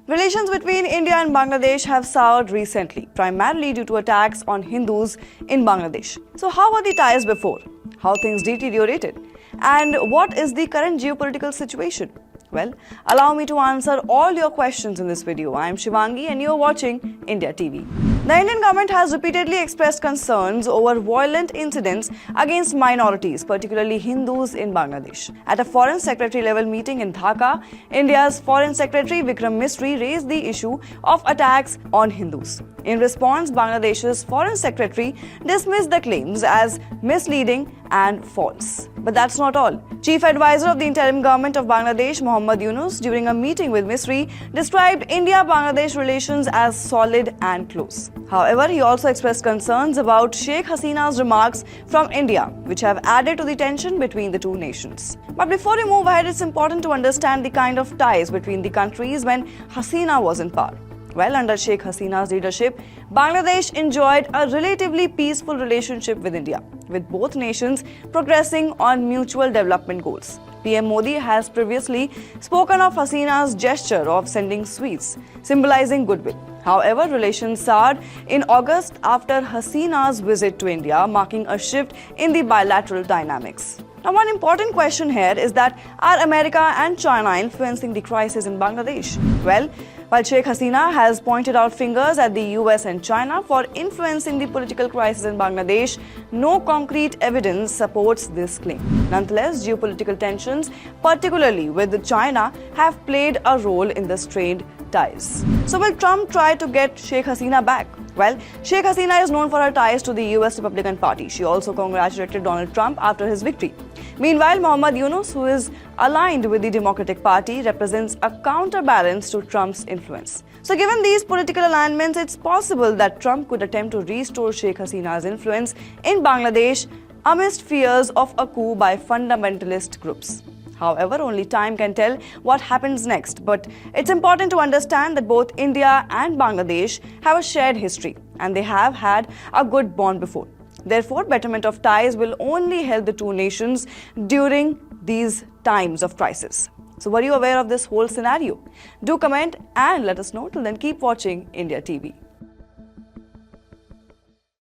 Relations between India and Bangladesh have soured recently, primarily due to attacks on Hindus in Bangladesh. So, how were the ties before? How things deteriorated? And what is the current geopolitical situation? Well, allow me to answer all your questions in this video. I am Shivangi and you are watching India TV. The Indian government has repeatedly expressed concerns over violent incidents against minorities, particularly Hindus in Bangladesh. At a Foreign Secretary level meeting in Dhaka, India's Foreign Secretary Vikram Misri raised the issue of attacks on Hindus. In response, Bangladesh's Foreign Secretary dismissed the claims as misleading and false. But that's not all. Chief Advisor of the Interim Government of Bangladesh, Mohammad Yunus, during a meeting with Misri, described India-Bangladesh relations as solid and close. However, he also expressed concerns about Sheikh Hasina's remarks from India, which have added to the tension between the two nations. But before we move ahead, it's important to understand the kind of ties between the countries when Hasina was in power. Well, under Sheikh Hasina's leadership, Bangladesh enjoyed a relatively peaceful relationship with India, with both nations progressing on mutual development goals. PM Modi has previously spoken of Hasina's gesture of sending sweets, symbolizing goodwill. However, relations soured in August after Hasina's visit to India, marking a shift in the bilateral dynamics. Now, one important question here is that are America and China influencing the crisis in Bangladesh? Well, while Sheikh Hasina has pointed out fingers at the US and China for influencing the political crisis in Bangladesh, no concrete evidence supports this claim. Nonetheless, geopolitical tensions, particularly with China, have played a role in the strained ties. So will Trump try to get Sheikh Hasina back? Well, Sheikh Hasina is known for her ties to the US Republican Party. She also congratulated Donald Trump after his victory. Meanwhile, Mohammad Yunus, who is aligned with the Democratic Party, represents a counterbalance to Trump's influence. So given these political alignments, it's possible that Trump could attempt to restore Sheikh Hasina's influence in Bangladesh amidst fears of a coup by fundamentalist groups. However, only time can tell what happens next. But it's important to understand that both India and Bangladesh have a shared history and they have had a good bond before. Therefore, betterment of ties will only help the two nations during these times of crisis. So were you aware of this whole scenario? Do comment and let us know. Till then, keep watching India TV.